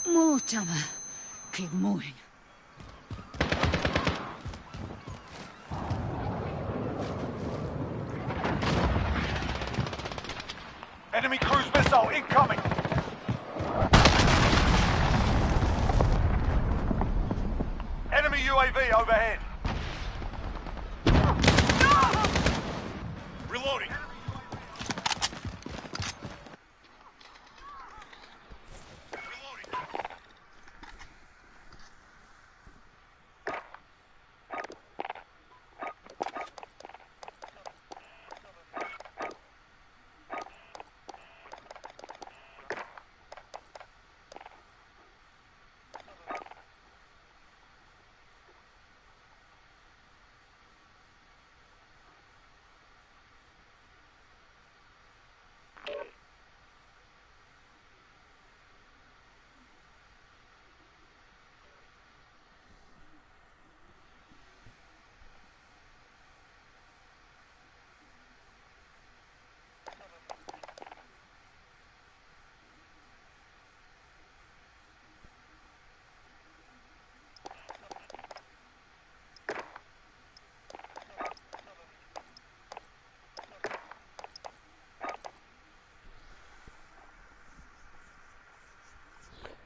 Move, Tama. Keep moving. Enemy cruise missile incoming! Enemy UAV overhead! Reloading!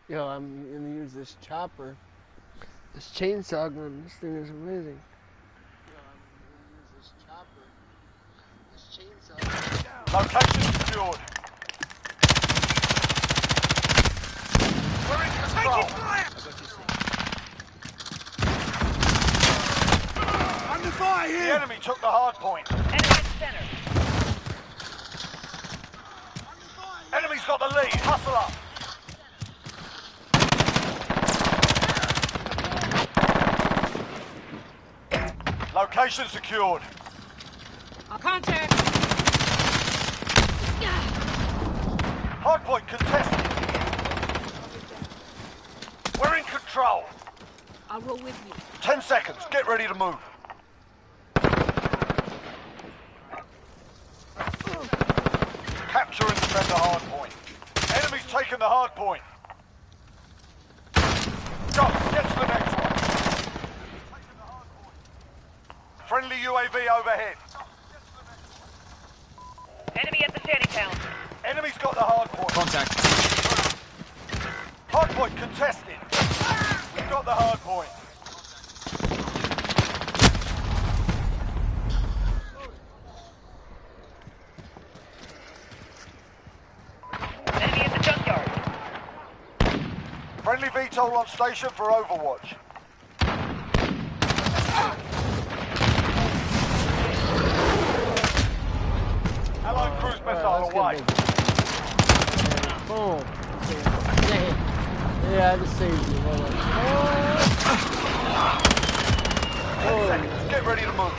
Yo, I'm gonna use this chopper. This chainsaw gun, this thing is amazing. Yo, I'm gonna use this chopper. This chainsaw gun. Location secured. We're in control. Taking fire! Under fire here! The enemy took the hard point. Enemy at center. Enemy's got the lead. Hustle up. Location secured. Contact! Hardpoint contested. We're in control. I'll roll with you. 10 seconds. Get ready to move. Capture and defend the hardpoint. Enemy's taken the hardpoint. Go. Get to the next one. Friendly UAV overhead. Enemy at the shanty town. Enemy's got the hardpoint. Contact. Hardpoint contested. We've got the hardpoint. Enemy at the junkyard. Friendly VTOL on station for Overwatch. Allied cruise missile away. Boom. Yeah, I just saved you. Hold on. 10 seconds. Get ready to move.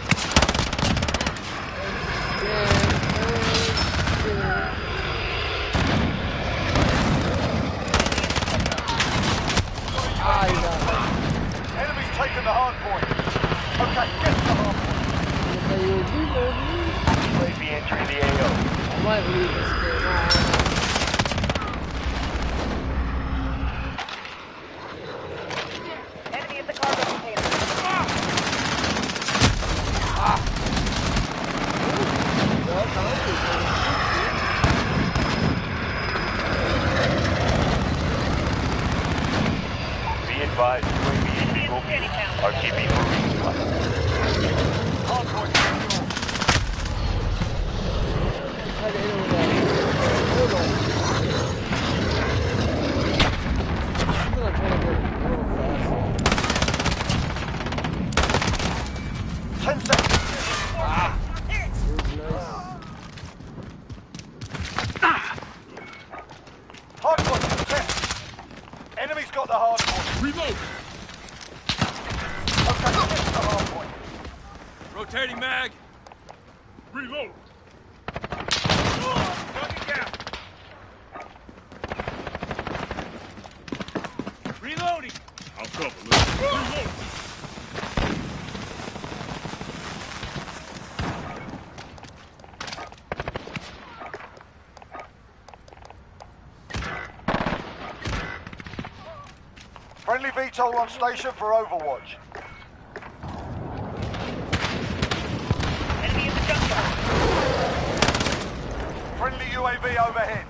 Enemy's taken the hard point. Okay, get to the hard point. UAV entering the AO. I might leave this game. Enemy at the cargo container. Be advised, UAV will be RTB for resupply. Hard point secured. Hold on. 10 seconds. Hard point contested. Enemy's got the hard point. Reload. Okay, get to the hard point. Rotating mag. Reload. Reloading. I'll cover. Reload. Friendly VTOL on station for Overwatch. Enemy in the junkyard. Friendly UAV overhead.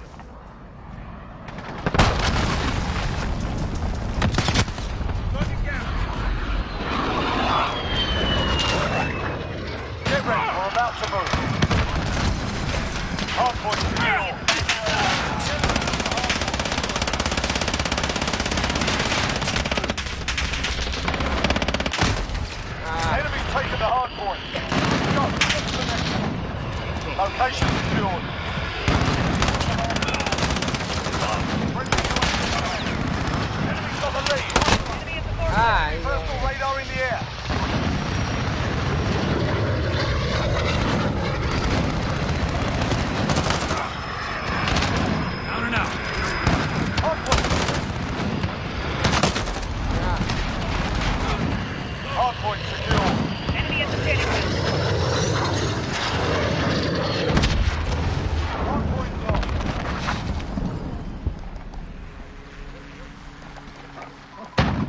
Get ready, we're about to move. Hardpoint secure. Enemy taking the hardpoint. Go, get to the next one. Location secured. Enemy's got the lead. Enemy at the courtyard. Personal radar in the air. Down and out. Hardpoint secure. Enemy at the standing ground. Hardpoint lost.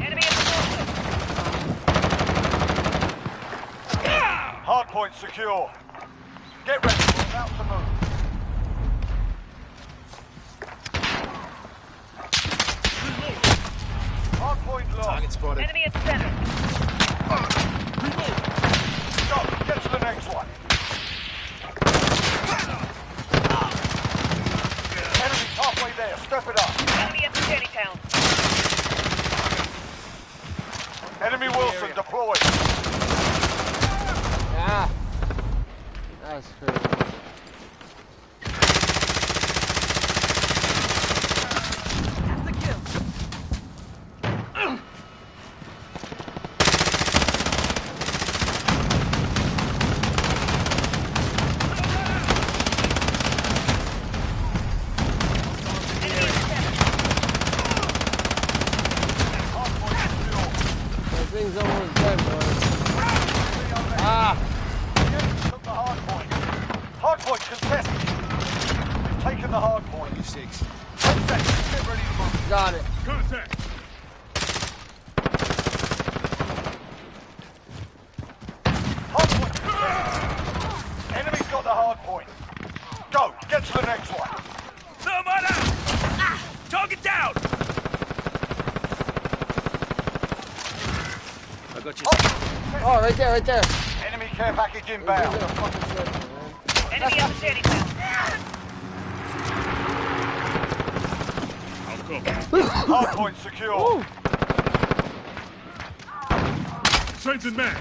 Enemy at the doorway. Hardpoint secure. Get ready, we're about to move. Hardpoint lost. Target spotted. Enemy at the center. Go, get to the next one. Enemy's halfway there, step it up. Enemy at the shanty town. Enemy Wilson deployed. Yeah. That's crazy. That's a kill. Enemy at the center. Hardpoint secure. That thing's almost dead, boys. Ah! Took the hardpoint. Hardpoint contested. We've taken the hardpoint. 26. 10 seconds, get ready to move. Got it. Contact. Hardpoint contested. Enemy's got the hardpoint. Go, get to the next one. Someone out! Target down! I got you. Oh, right there, right there. Enemy care package He's inbound. gonna fucking slip me, man. Enemy at the shanty town. I'll cover. Hardpoint secure. Ooh. Changing man.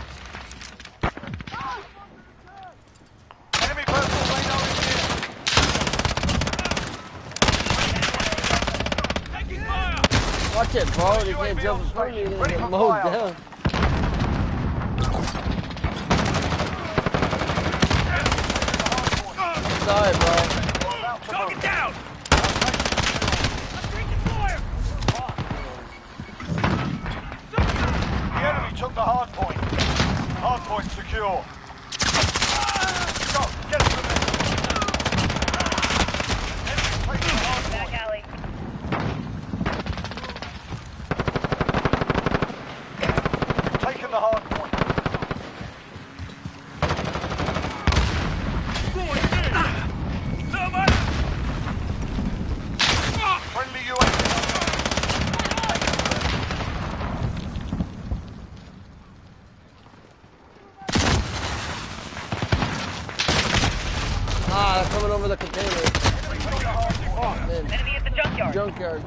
Enemy personal radar in the air. Taking fire! Watch it, bro. You can't jump in front of me. You're gonna get mowed down. Sorry, bro. About to Target move. down! The enemy took the hardpoint. Hardpoint secure. Go, get to the next one. Enemy taking the hardpoint. Back alley. We've taken the hardpoint. Someone! Friendly UAV. Ah, they're coming over the container. Oh, man. Enemy at the junkyard. Junkyard.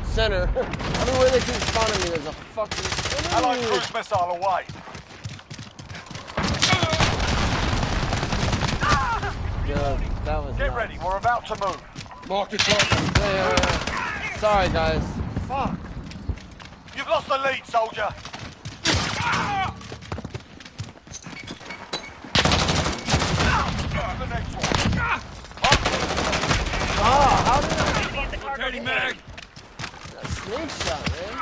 Center. I mean, where they keep spawning me, there's a fucking... Allied cruise missile away. Dude, that was Get nuts. ready, we're about to move. Mark the target. Yeah. Sorry, guys. Fuck. You've lost the lead, soldier. Get to the next one. Oh, how did I... Enemy at the cargo Rotating container. mag. That snake shot, man.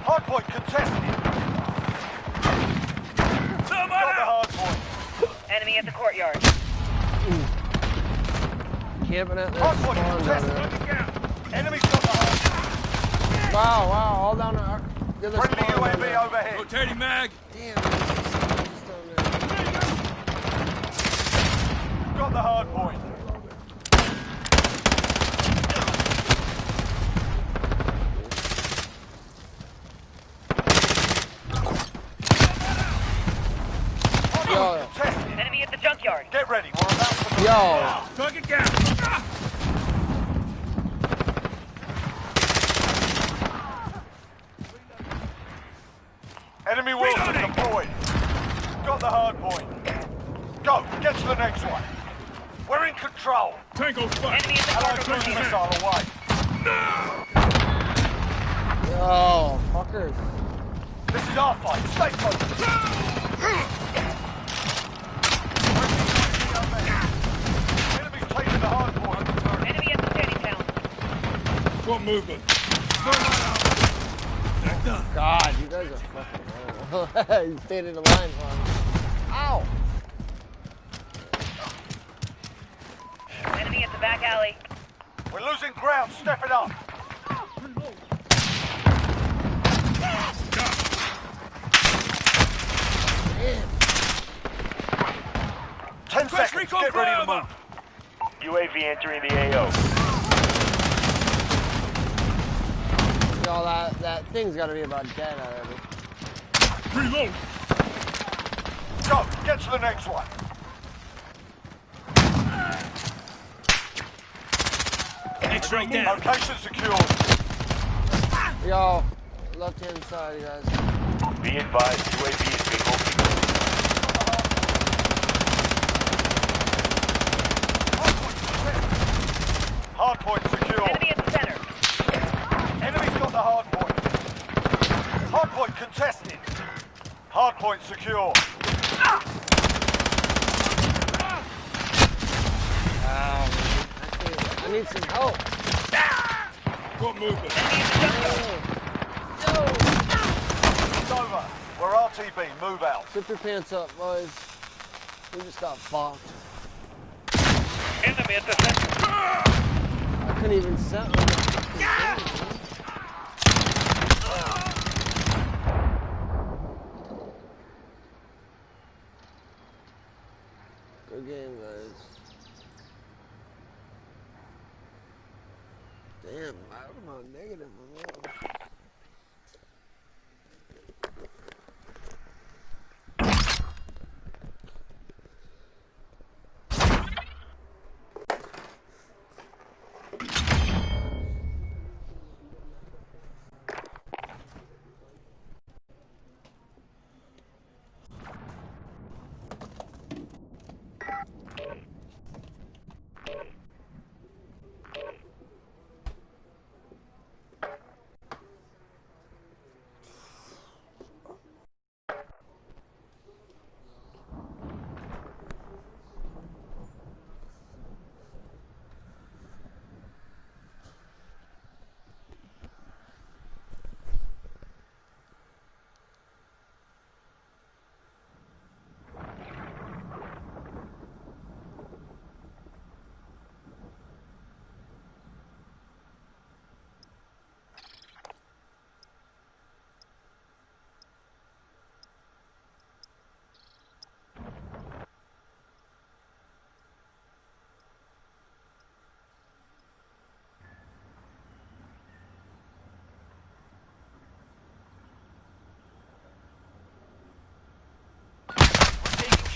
Hardpoint contested. Someone Got the out! hardpoint. Enemy at the courtyard. camping at this Hardpoint spawn down contested. there. Enemy's got the hard. Wow, all down our the other Friendly spawn down UAV there. overhead. Rotating mag. Damn, there's just down there. Got the hard point. Yo, Contested. Enemy at the junkyard. Get ready. We're about to move. yo, Target down. Enemy Wilson deployed. Got the hard point. Go. Get to the next one. We're in control. Tango spot. Enemy at the Allied cargo cruise container. missile away. yo, fuckers. This is our fight. Stay focused. Enemy's taking the hard point. Enemy at the shanty town. What movement? God, you guys are fucking horrible. You stayed in the line wrong. Ow! Enemy at the back alley. We're losing ground. Step it up. Damn. 10 seconds. Get ready to move. UAV entering the AO. Yo, that thing's gotta be about dead already. Reload. Go. Get to the next one. X-ray down. Location secured. Yo, left hand side, you guys. Be advised, UAV is being opened. Hard point secure. Enemy at the center. Enemy's got the hard point. Hard point contested. Hard point secure. I need some help. What movement? Enemy at the junkyard. It's over. We're RTB. Move out. Zip your pants up, boys. We just got fucked. Enemy at the center. I couldn't even set on the Good game, guys. Damn, I'm on negative.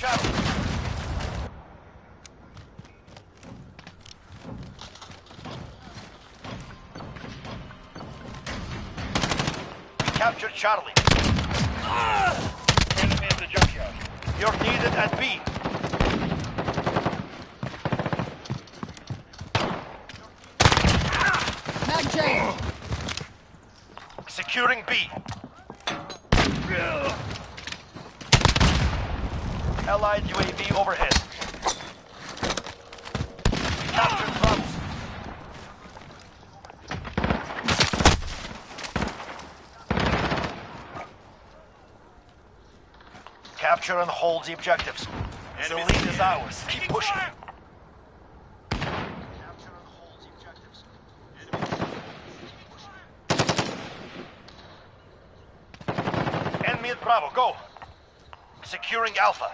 Shadow. Captured Charlie. Enemy at the junkyard. You're needed at B. Mag change! Securing B. Allied UAV overhead. Captured Browns. Capture and hold the objectives. The lead is ours. Keep pushing. Bravo, go. Securing Alpha.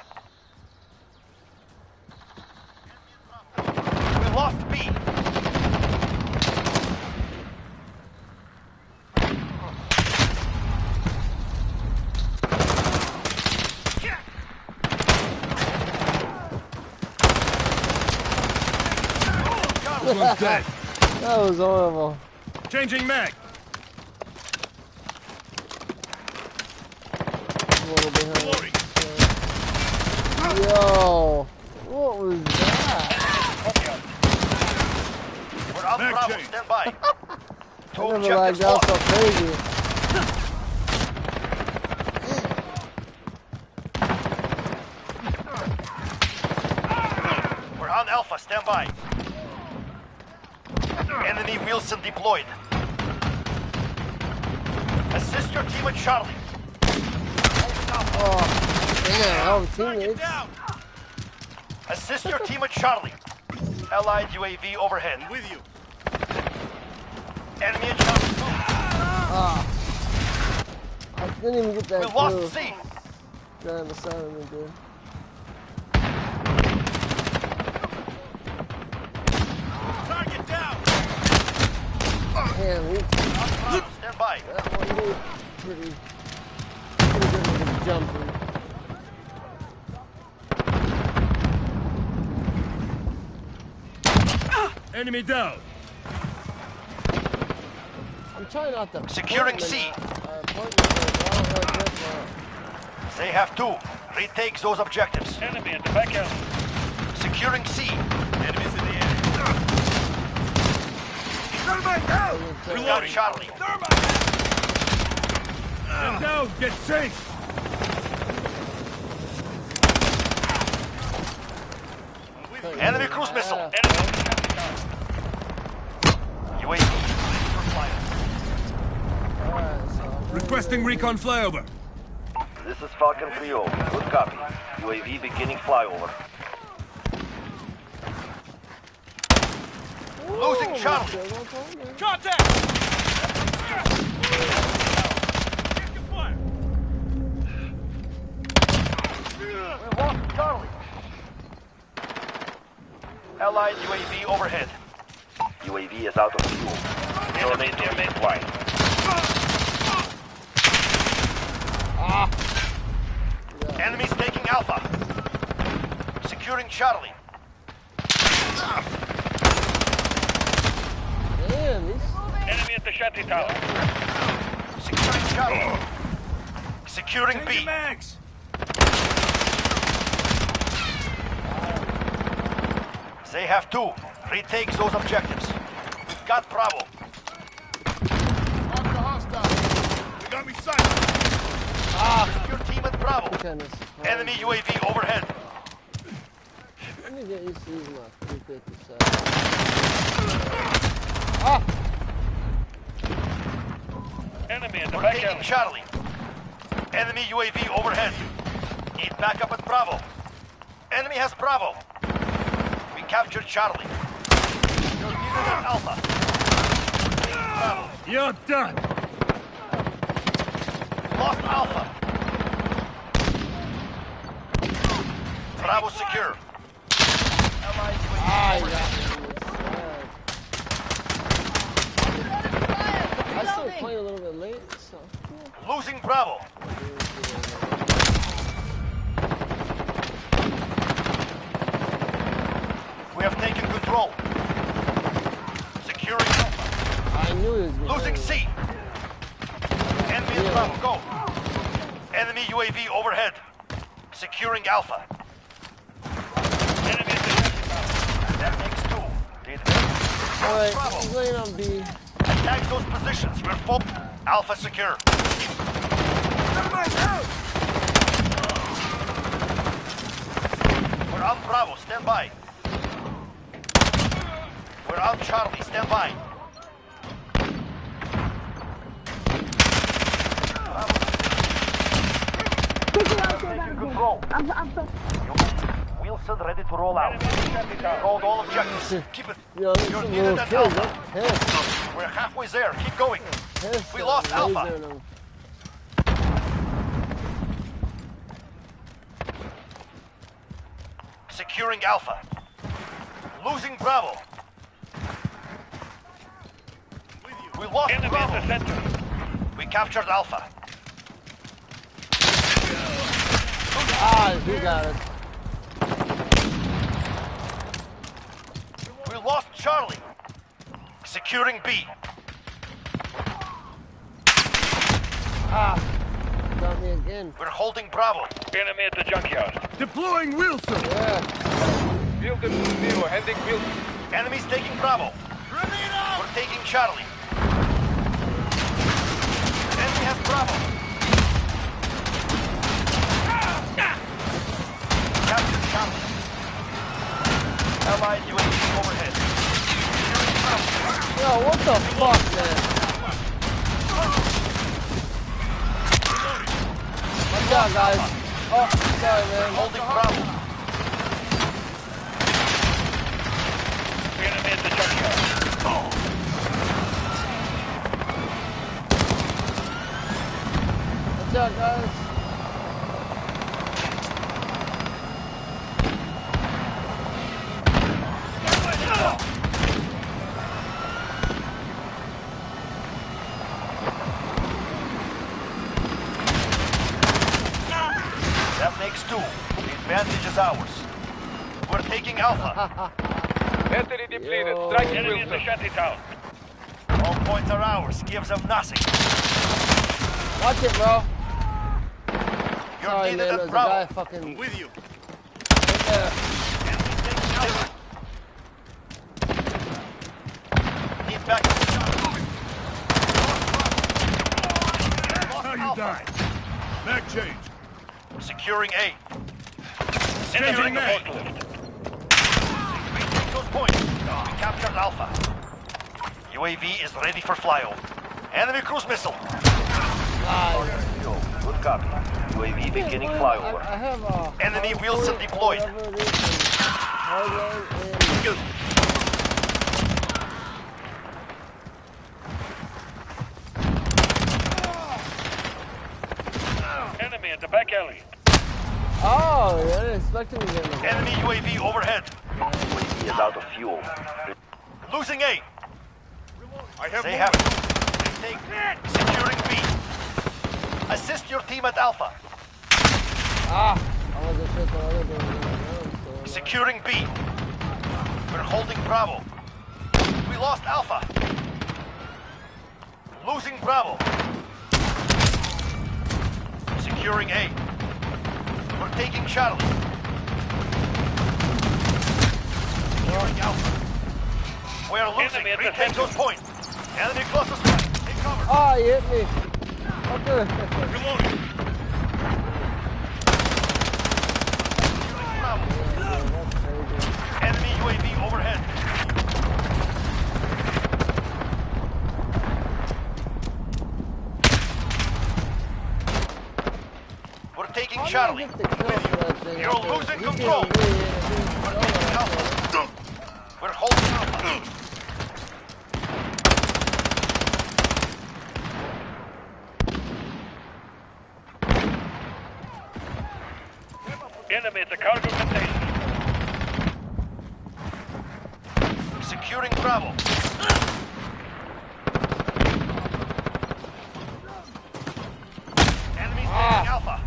We lost B. This one's dead. That was horrible. Changing mag. A little behind. Loading. Yo, what was that? We're on Mag Bravo, change. stand by. Two I never lagged objectives out so lost. crazy. We're on Alpha, stand by. Enemy Wilson deployed. Assist your team at Charlie. Oh, damn, all the teammates. Assist your team at Charlie. Allied UAV overhead. With you. Enemy at Charlie. Ah. I didn't even get that We clue. lost C. Driving beside of me, dude. Target down. Damn, we Stand by. that one did pretty good with the jumping. Enemy down. I'm trying not to. Securing point C. them at- point them at all like this, They have two. Retake those objectives. Enemy at the back alley. Securing C. Enemies in the air. We got Charlie. Get down. Get safe. Enemy cruise missile. Ah. Enemy at the shanty tower. UAV ready for flyover. Alright, so Requesting recon flyover. This is Falcon 3-0. Good copy. UAV beginning flyover. Losing Charlie. Contact. We lost Charlie. Allied UAV overhead. UAV is out of fuel. Terminate the flight. Enemies taking Alpha. Securing Charlie. damn, these Enemy at the shanty tower. Securing Charlie. Securing Changing B. mags. They have two. Retake those objectives. We've got Bravo. We got me sight. Secure team at Bravo. kind of. Enemy UAV overhead. Let me get used to using my 357. Ah! Enemy at the We're back taking alley. Charlie. Enemy UAV overhead. Need backup at Bravo. Enemy has Bravo. We captured Charlie. You're needed at Alpha. Bravo. You're done. Lost Alpha. Bravo secure. Allied Ah, UAV yeah. I still playing a little bit late, so. losing Bravo. We have taken control. Securing Alpha. I knew it was Losing C. Enemy at Bravo, go. Enemy UAV overhead. Securing Alpha. Enemy at the shanty tower. That makes two. Did Alright, Bravo. he's laying on B. Attack those positions. We're full. Alpha secure. We're on Bravo. Stand by. We're on Charlie. Stand by. Taking control. Wilson ready to roll out. Enemy at the shanty tower. Hold all objectives. Keep it. Yo, this is You're a needed little at kid, Alpha. that pissed. We're halfway there. Keep going. Pissed We at lost Alpha. lasering him. Securing Alpha. Losing Bravo. We lost Enemy at the Bravo. center. We captured Alpha. Ah, he got it. We lost Charlie. Securing B. Ah, got me again. We're holding Bravo. Enemy at the junkyard. Deploying Wilson. Yeah. Wilson 2-0, heading Wilson. Enemies taking Bravo. We're taking Charlie. Enemy has Bravo. Capture Charlie. Allied UAV overhead. Securing Bravo. Yo, what the fuck, man? Watch out, guys. Oh, sorry, man. Holding Bravo. Enemy at the junkyard. Watch out, guys. That makes 2. The advantage is ours. We're taking Alpha. Battery depleted. Yo. Striking Enemy at the shantytown. All points are ours. Gives them nothing. Watch it, bro. You're Sorry, needed man. at There's a Bravo. guy fucking With you. right there. Enemies taking Alpha. Need backup. Lost How you Alpha. died? Back change. Securing A. Enemy Securing at A. the forklift. Retake those points. We captured Alpha. UAV is ready for flyover. Enemy cruise missile. Good copy. UAV beginning flyover. I have a Enemy Wilson deployed. whatever it is, and Enemy at the back alley. oh, yeah, I didn't expect him to get me. Enemy UAV overhead. UAV is out of fuel. Losing A. I have They more. have take securing B. Assist your team at Alpha. Ah, I wasn't sure what other door was going. Securing B. We're holding Bravo. We lost Alpha. Losing Bravo. Securing A. We're taking Charlie. Securing Alpha. We are losing. Enemy at the Retake center. those points. Enemy closest. Take cover. Ah, he hit me. Okay. Reloading. Bravo. That's crazy. Enemy UAV overhead. We're taking How did I Charlie. get the kill for that thing? You're After- losing he control. did really hit it. We're taking Alpha. We're holding Alpha. Enemy at the cargo container. Securing Bravo. Enemies taking Alpha.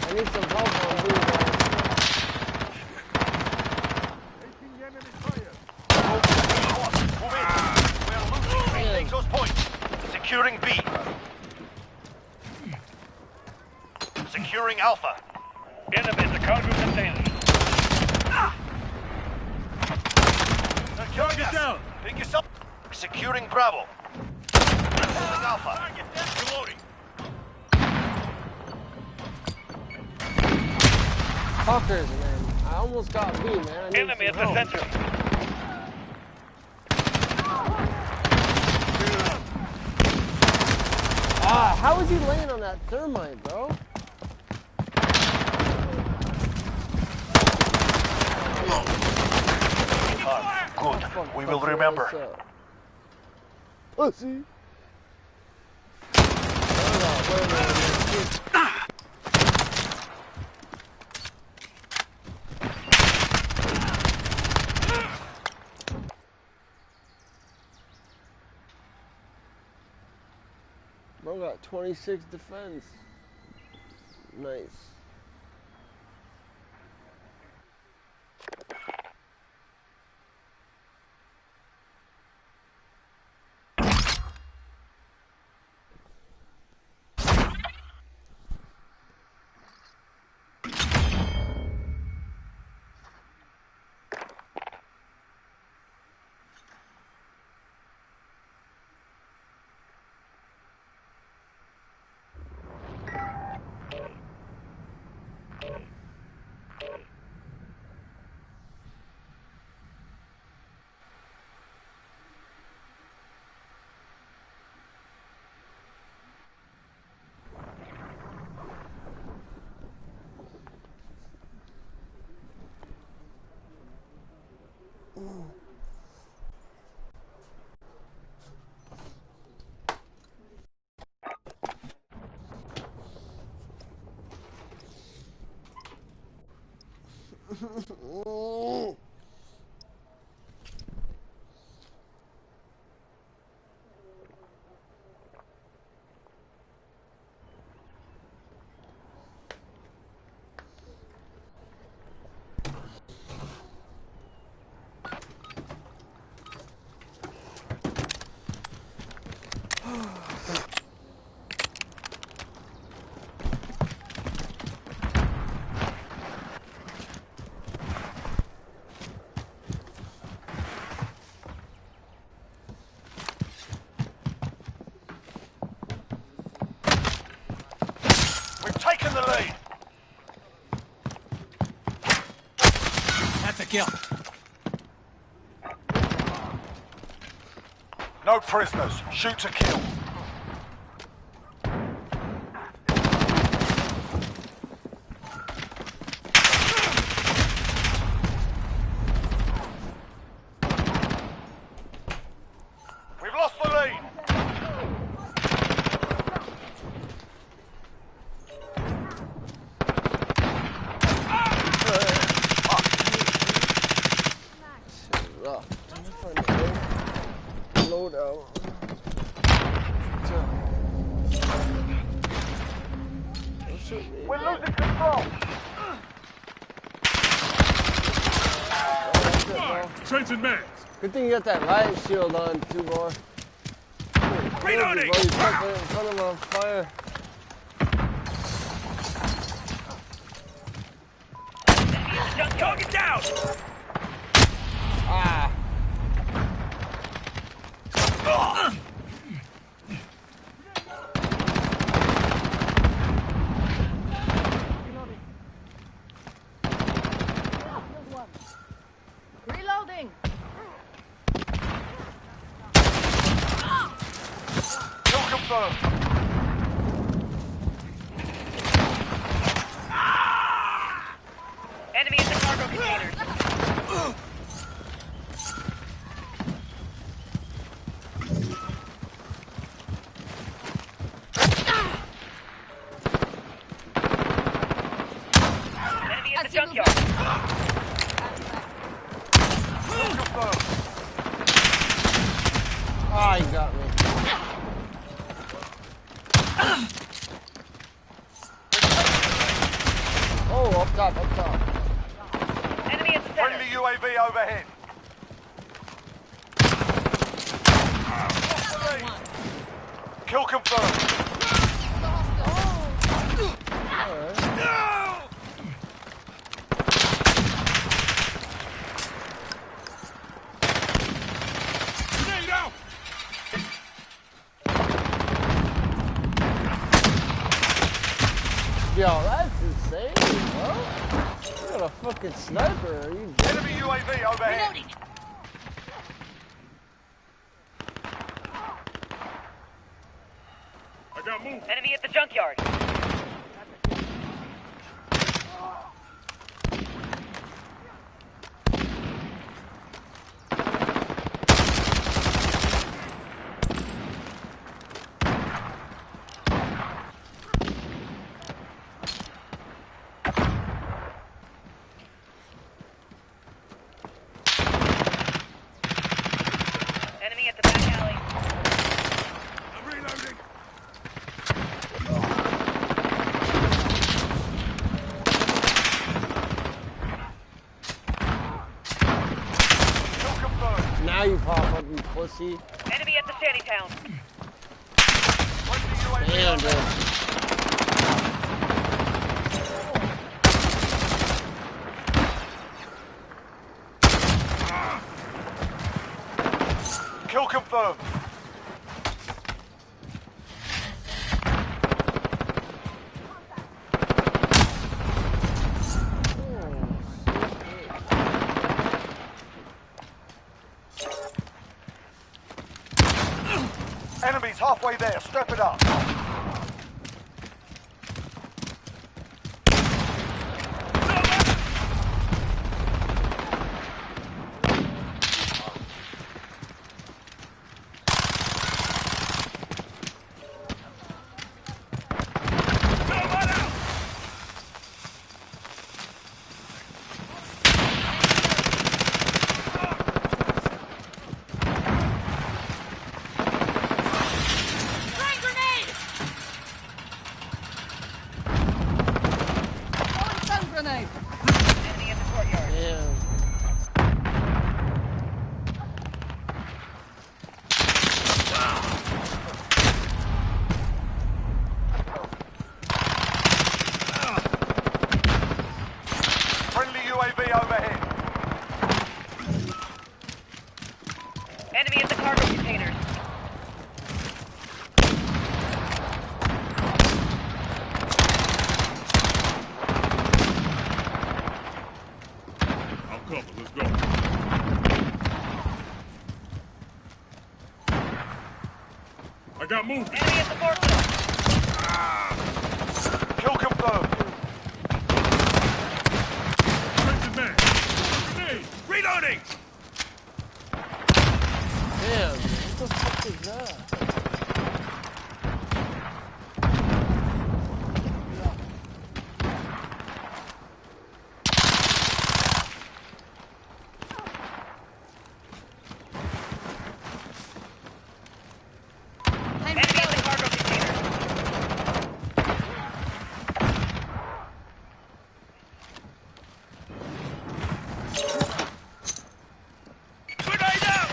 I need some help on you guys. Move in. We are losing. Retake those points. Securing B. Securing Alpha. Enemy at the cargo container. Target down. Pick yourself. Securing Bravo. Holding Alpha. Reloading. Fuckers, man. I almost got B, man. I need Enemy at some the help. center. Ah, how is he laying on that thermite, bro? Good. We will remember. Let's see. Bro got 26 defense. Nice. We've taken the lead. That's a kill. No prisoners. Shoot to kill. We've lost the lead. Load out. We're losing control. Changing mags. Good thing you got that riot shield on too, boy. Reloading. You put it in front of a fire. Target down. Ah. Reloading. Kill confirmed. Enemy in the cargo containers. Enemy in the junkyard. Kill confirmed. Ah, he got me. Oh, up top, up top. Enemy in the center. Friendly UAV overhead. Kill confirmed. Grenade out. Yo, that's insane, bro. You got a fucking sniper. Are you dead? Enemy UAV overhead. I got moved. Enemy at the junkyard. Enemy at the back alley. I'm reloading. Now you pop up, you pussy. Enemy at the shanty town. Damn, dude. Kill confirmed. Enemies halfway there. Step it up. Grenade! Enemy in the courtyard. Damn. Friendly UAV overhead. Enemy at the cargo containers. I'll cover. Let's go. I got movement. Enemy at the forklift. Kill confirmed. Printed man. Grenade. Reloading. Damn, what the fuck is that? Enemy at the cargo containers. Grenade out.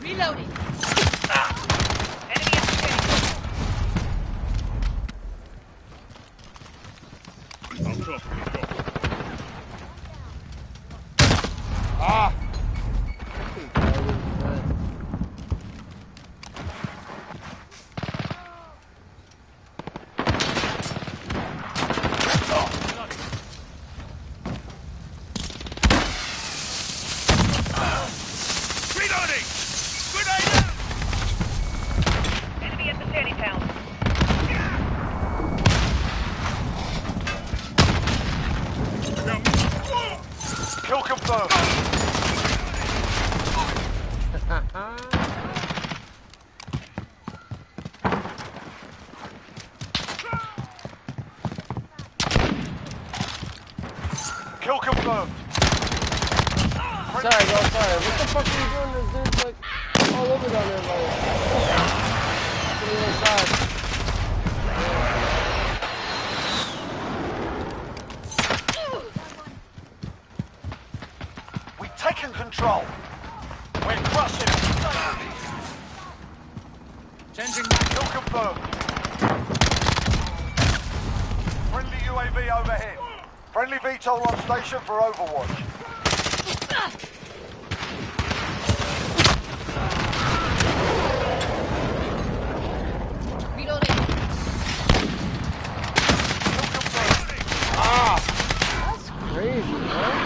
Reloading! Enemy at the shanty town. I'll cover. Let's go. Ah! Reloading. Grenade out. Enemy at the shanty town. I got movement. Kill confirmed. Kill confirmed. Sorry, bro, sorry. What the fuck are you doing? This dude's like all over down there, like. To the other side. We've taken control. We're crushing it. Changing back. Kill confirmed. Friendly UAV overhead. Friendly VTOL on station for overwatch. Reloading! Kill confirmed. Ah! That's crazy, man.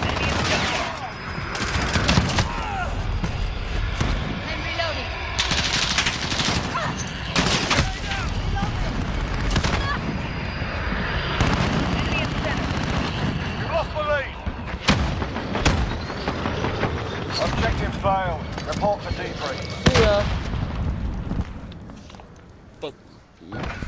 Enemy at the junkyard. I'm reloading! Enemy at the center. You lost the lead. Objective failed. Report for debrief. See ya. Fuck. Reloading!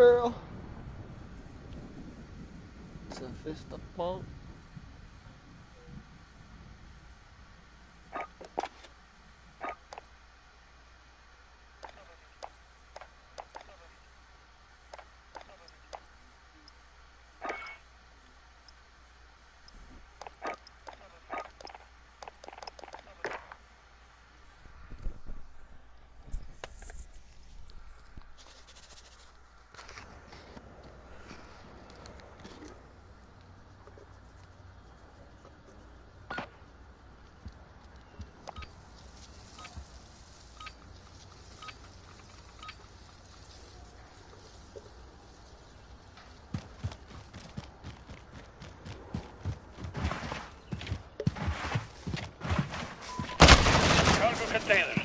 barrel. It's a fist of punk. Cargo containers.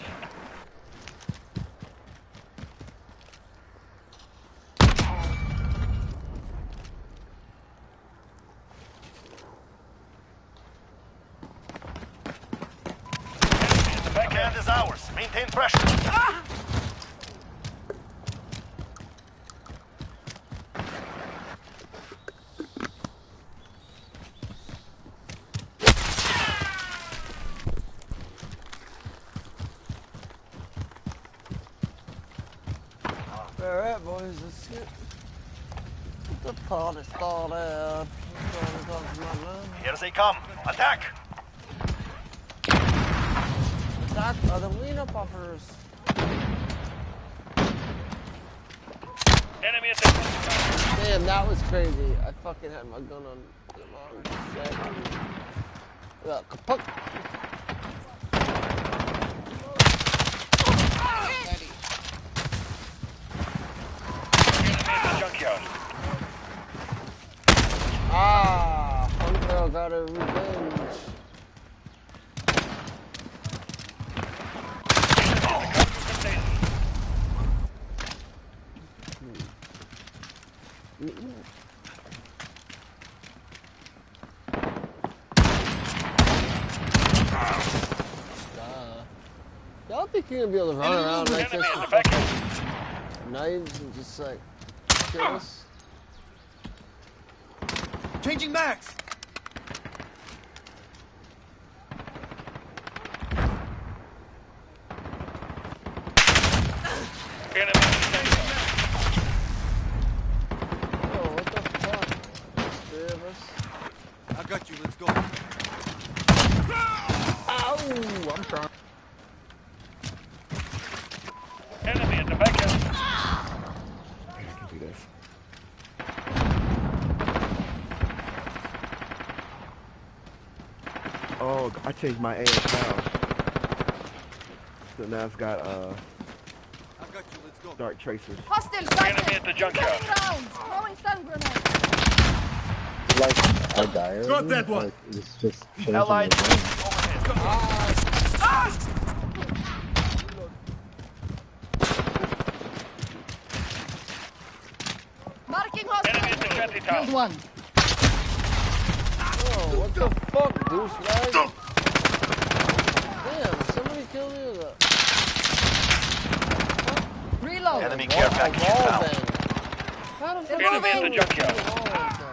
Backhand is ours. Maintain pressure. Alright, boys, let's get the party started. Here they come. Attack! Attack other wiener poppers. Enemy at the Damn, that was crazy. I fucking had my gun on the wrong second. Look, kaput. junkyard. Ah, Punk Girl got her revenge. Y'all think you're gonna be able to run around like this with knives and just like kill us? Changing max. Oh, what the fuck? There's three of us. I got you. Let's go. Ow! I'm trying. Enemy at the back end. I can do this. Oh, I changed my AS now. So now it's got I got you. Let's go. dark tracers. Hostile Enemy sighted! at the junkyard. Incoming rounds! Throwing stun grenade! Like our diary. Got that one. Like, it's just changing Allied the game. overhead. Marking Enemy at the hostile! shanty town. Killed one. Oh, what the fuck, douchebag? Damn, somebody killed me with a Reload! Enemy care package wall inbound. bang. How the fuck Enemy at the did they junkyard. kill the wall like that?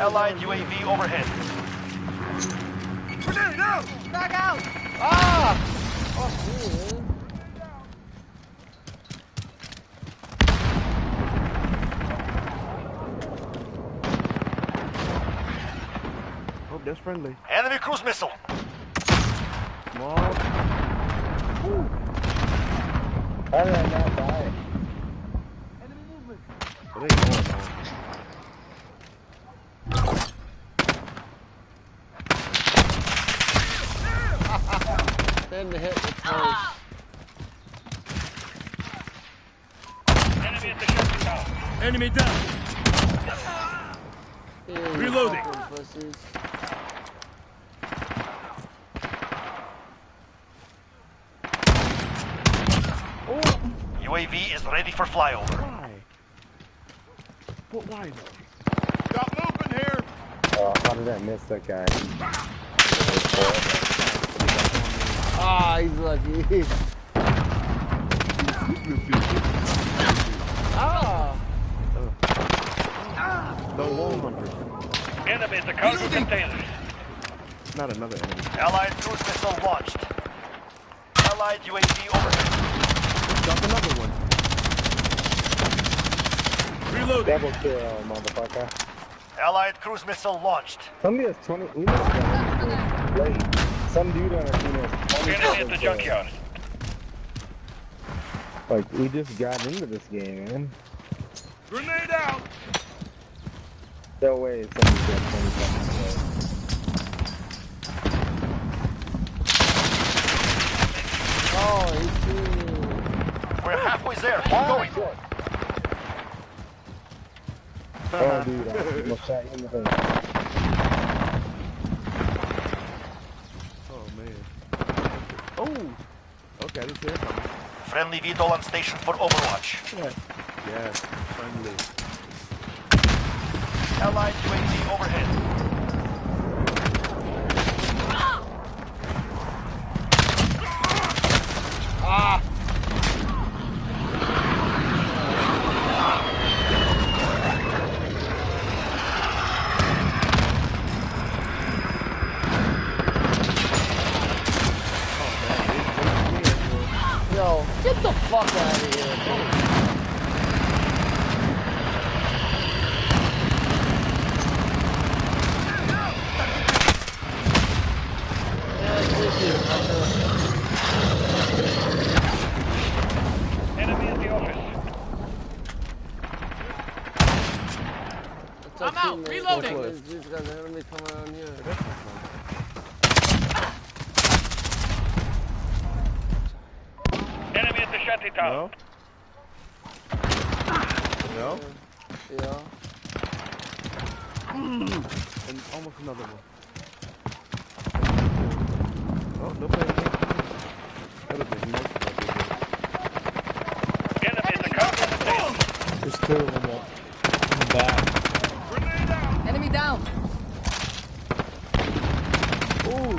Allied UAV overhead. Grenade out. Back out! Ah! Fuck me, man. Oh, that's friendly. Enemy cruise missile. Come on. How did I not die? Oh, they going on. Then the hit was close. Enemy at the shanty town. Enemy down. Yeah, you Reloading. fucking pussies. UAV is ready for flyover. Why? But why though? Got movement here. Oh, how did I miss that guy? Ah, he's lucky. The wall hunter. Enemy at the cargo containers. Not another enemy. Allied cruise missile launched. Allied UAV overhead. Drop another one. Reload. Double kill, motherfucker. Allied cruise missile launched. Somebody has 20. We must have got late. Some dude on our team has 20. Enemy at the junkyard. Like, we just got into this game, man. Grenade out. No way somebody's got 20 seconds left. Oh, he's We're halfway there. Keep going. Oh, dude, I almost shot you in the face. Oh, man. Oh! Okay, I didn't see that coming. Friendly VTOL on station for Overwatch. Yeah, friendly. Allied UAV overhead. Yo, get the fuck out of here, bro. Enemy in the office. I'm out, reloading. These guys are enemy coming around here. Enemy at the shanty town. No? Yeah. And almost another one. Oh, no play. That would have been nice. Enemy at the cargo containers. There's two of them up. Back. Grenade out. Enemy down. Ooh.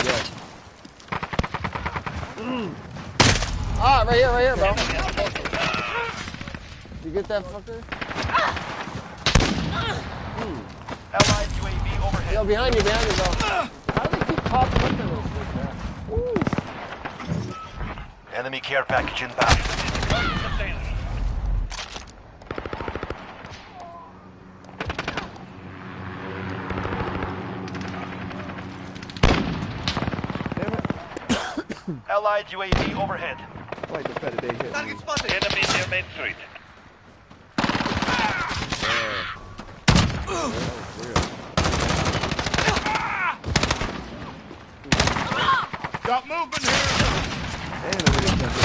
Yeah. Ah, right here, bro. You get that fucker? Allied UAV overhead. Yo, behind you, bro. How do they keep popping up in this like that? Ooh. Enemy care package inbound. Containers. Allied UAV overhead. I like the fact that they hit me. Target spotted. Enemy near Main Street. Got movement here. And I really can't.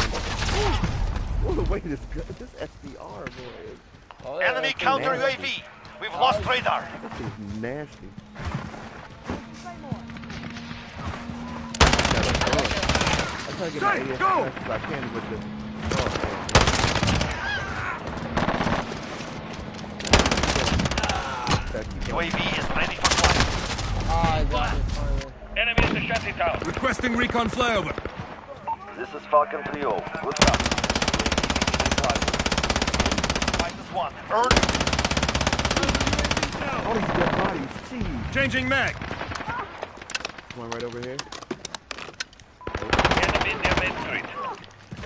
Ooh, the way this SDR, boy. Oh, yeah, Enemy that's counter nasty. UAV. We've lost radar. This is nasty. I'm trying to get my AS as fast as I can with this. UAV is ready for flight. Ah, I got it finally. Enemy at the shanty town. Requesting recon flyover. This is Falcon 3-0. Good job. -1. Earn. All these dead bodies, jeez. Changing mag. One right over here. Enemy near Main Street.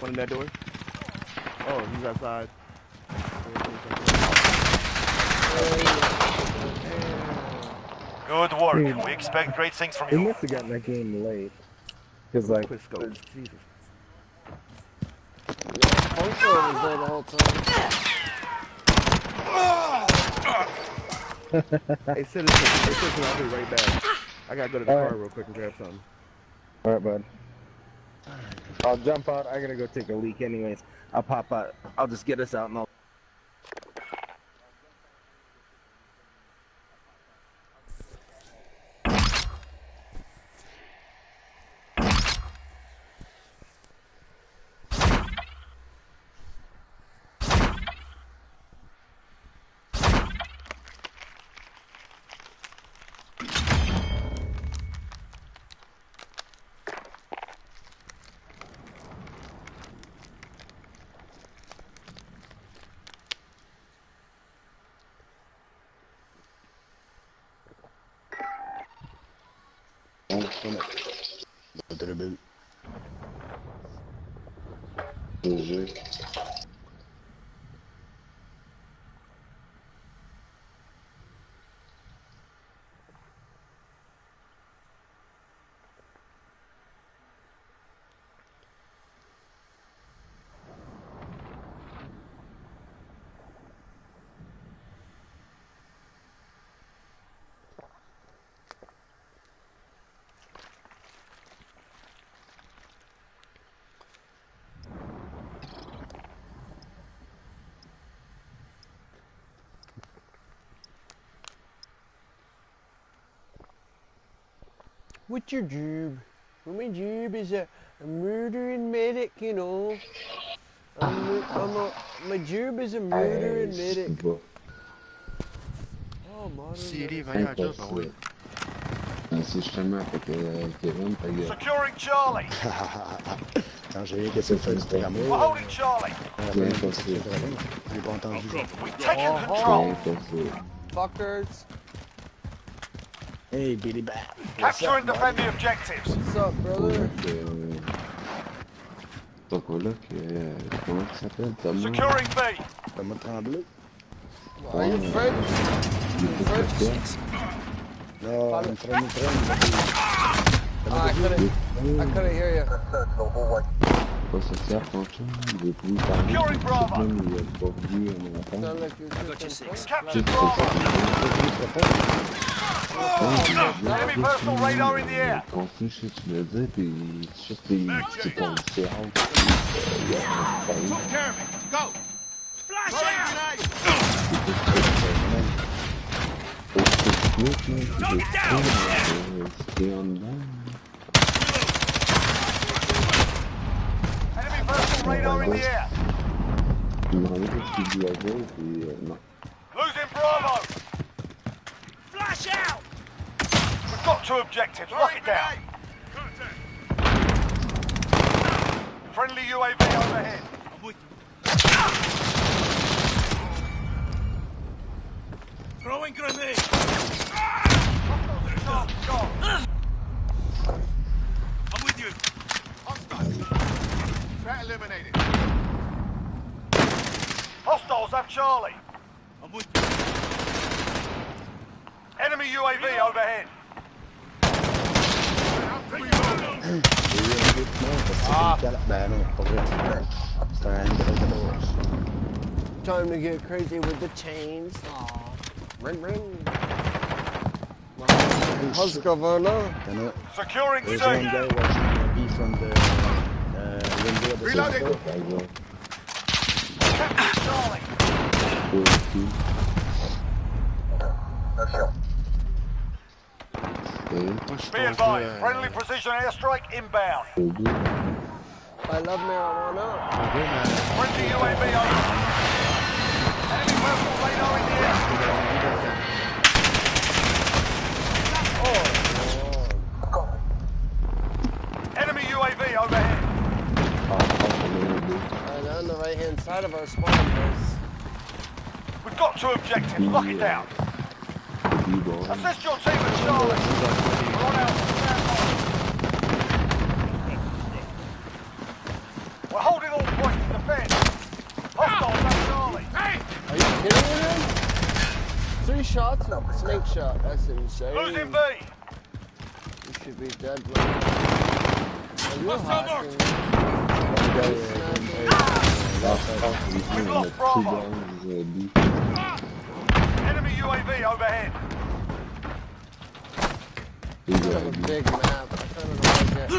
One in that door. Oh, he's outside. Good work. Dude. We expect great things from We you. must have gotten that game late. Because, like, Quick scope. Jesus. Puncture was there the whole time. Hey, citizen, I'll be right back. I gotta go to the car real quick and grab something. alright, bud. I'll jump out. I gotta go take a leak anyways. I'll pop out. I'll just get us out and I'll... Go to the boot. What's your job? Well, my job is a murdering medic, you know. My job is a murdering medic. Oh, modern Siri, medicine. vai a job, oui. Securing Charlie. Quand j'ai vu que c'est le feu Instagram. We're holding Charlie. J'ai pas entendu. We've taken control. Fuckers. Hey, Billy Bat. Capture and defend the objectives. What's up, brother? Ton coloc, comment il s'appelle? Thomas? Securing B. Thomas Tremblay. Are you French? You French? No, I'm from I couldn't hear you. Pas se faire ton chum, il est plus parler. Securing Bravo. Il a pas vu un enfant. Sound like you're just Capture Bravo. Enemy personal radar in the air. Continue ce que tu me dis, puis je sais que ton séance. Took care of me. Go. Flash out. Enemy personal radar in the air. Losing Bravo. Flash out. We've got 2 objectives. Lock it down. Friendly UAV overhead. Throwing grenade. I'm with you. Hostile. Threat eliminated. Hostiles have Charlie. I'm with you. Enemy UAV overhead. Ben non, pas vrai. C'est un M14. Time to get crazy with the chains. Aww. Ring, ring. How's governor? Securing C. There's one guy watching me from the window of the Reloading. Capture Charlie. Be advised, friendly precision airstrike inbound. I love marijuana. Friendly UAV over. Enemy personal radar in the air. Enemy UAV overhead. Right on the right hand side of our spawn base. We've got 2 objectives. Lock it down. Assist your team at Charlie. We're on out. We're holding all points to defend. Hostiles at Charlie. Hey! Are you kidding me, man? 3 shots with a snake shot. That's insane. Losing B. You should be dead, bro. Are you hacking? We've lost Bravo. Enemy UAV overhead. You have a big map. I kind of like it.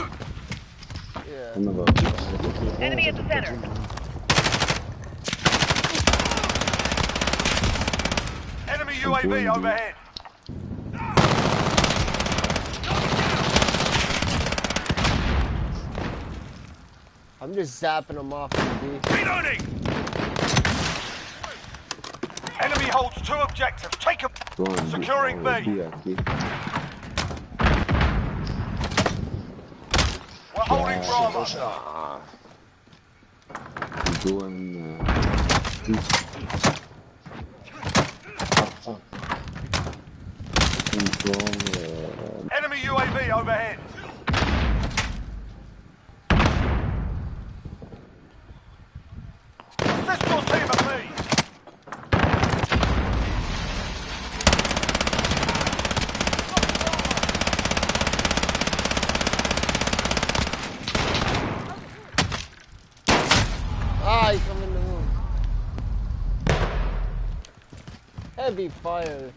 Yeah. Enemy at the center. Enemy UAV overhead. I'm just zapping them off the B. Reloading. Enemy holds 2 objectives. Take them. Securing B. We're holding Bravo. Enemy Enemy UAV overhead. Assist your team at me. Ah, he's coming in the room. Heavy fire.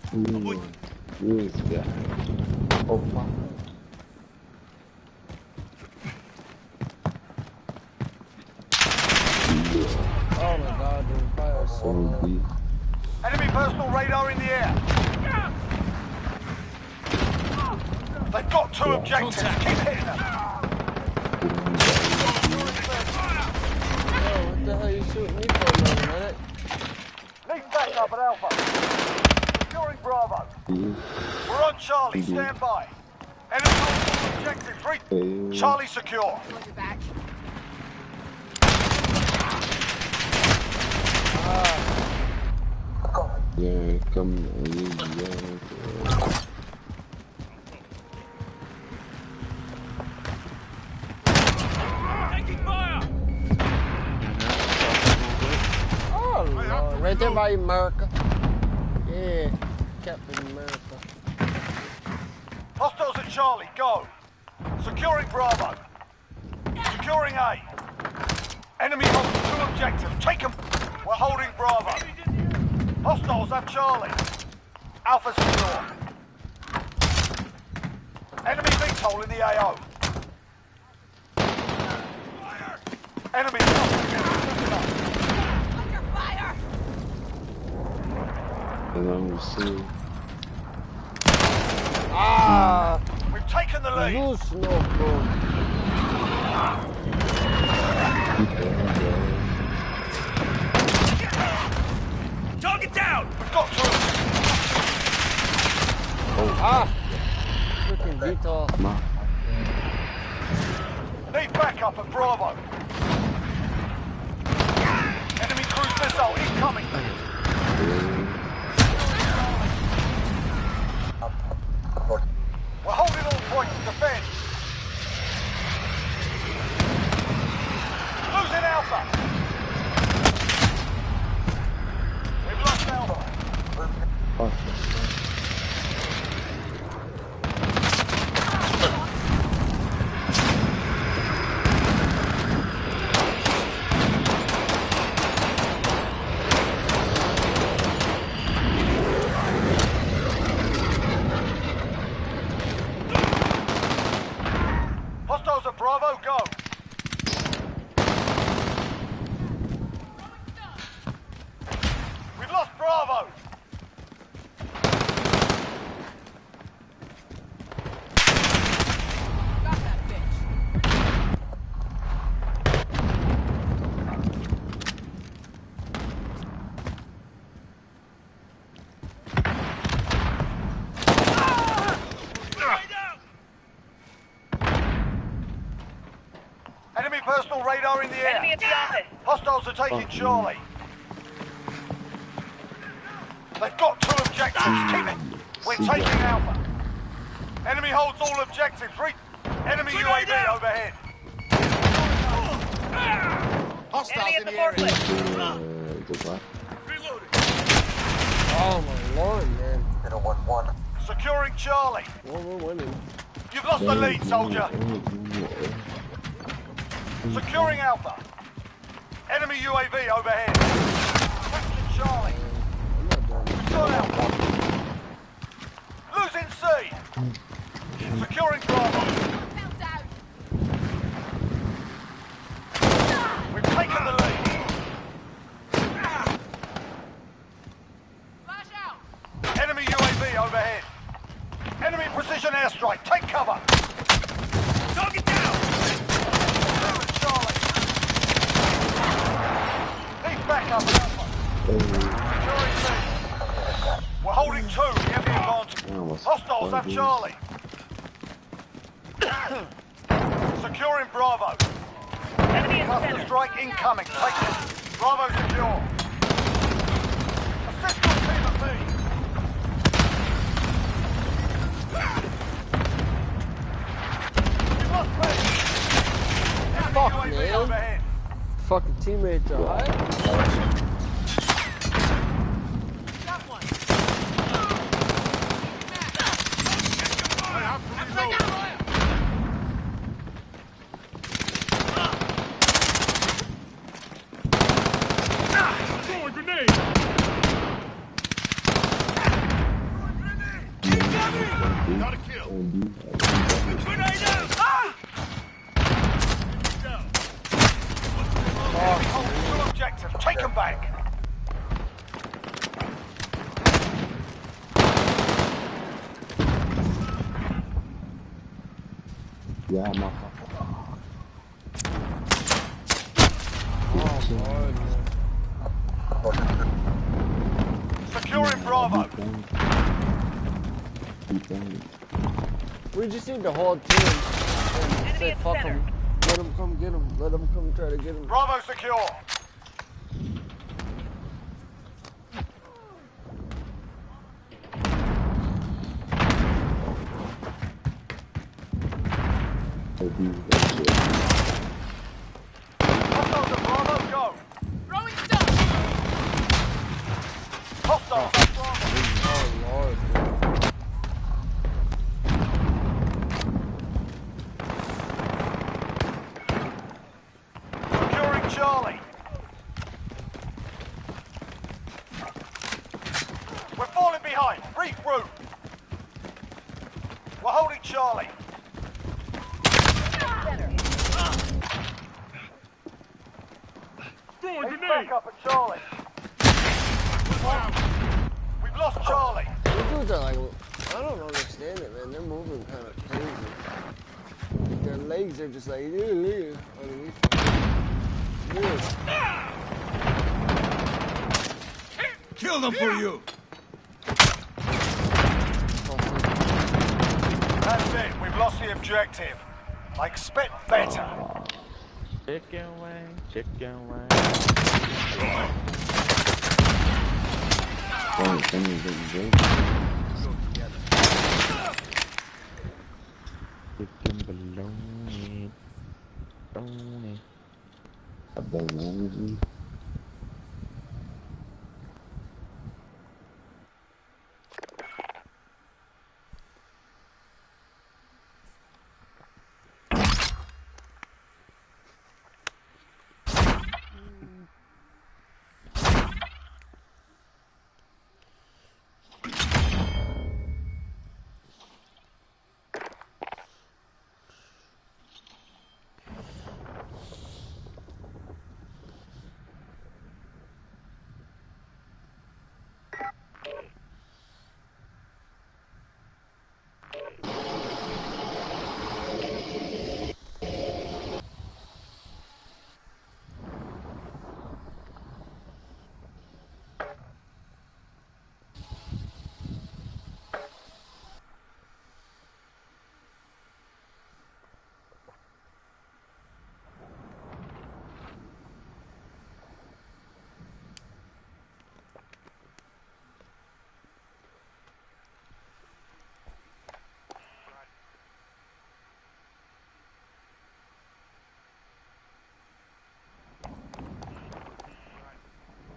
This guy. Oh, fuck. Oh my god, the fire is so low. Enemy personal radar in the air. They've got two objectives. Keep hitting them. Yo, what the hell are you shooting me for, man? Need backup at Alpha. Securing Bravo. We're on Charlie. Stand by. Enemy on objective. Charlie secure. Yeah, come on. Yeah. Oh, Lord. Right there by America. Yeah, Captain America. Hostiles at Charlie. Go. Securing Bravo. Securing A. Enemy holds two objectives. Take them. We're holding Bravo. Hostiles have Charlie. Alpha secure. Enemy VTOL in the AO. Enemy Under fire! And I'm seeing. Ah! We've taken the lead. Loose no bro. Target down! We've got to. Ah! Freaking VTOL. Need backup at Bravo. Enemy cruise missile incoming. We're holding all points to defend. Losing Alpha. We've lost Alpha. Hostiles at Bravo, go. We've lost Bravo. Got that bitch. Enemy personal radar in the air. Enemy at the office. Hostiles are taking Charlie. They've got two objectives. Keep it. We're taking Alpha. Enemy holds all objectives. Enemy UAV overhead. Enemy at the forklift. Oh my lord, man. Securing Charlie. Well, we're winning. You've lost the lead, soldier. Securing Alpha. Enemy UAV overhead. Captain Charlie. Got Alpha. Losing C. Securing Bravo. Found out. We've taken the lead. Flash out. Enemy UAV overhead. Enemy precision airstrike. Take cover. Target down! Charlie. Need backup at Alpha. Securing C. We're holding two. We have the advantage. Hostiles have Charlie. Securing Bravo. Enemy at the Cluster center. strike incoming. Take it. Bravo secure. Assist your team at me. teammates are high. Got one. I have to reload. Throw a grenade. Got a kill. Grenade out. Enemy holding two objectives. Take them back. Yeah, I'm off. Securing Bravo. We just need the whole team and say fuck them. Let them come get them. Let them come try to get them. Bravo secure. Hostiles at Bravo, go. Throwing stuff. Hostiles at Bravo. Oh lord. Securing Charlie. We're falling behind. Regroup. We're holding Charlie. Throw a He's grenade. back up at Charlie. We've lost Charlie. These dudes are like, I don't understand it, man. They're moving kind of crazy. Their legs are just like, underneath. Kill them for you. That's it. We've lost the objective. I expect better. Chicken wing, chicken wing. Chicken bologna. Bologna. Bologna.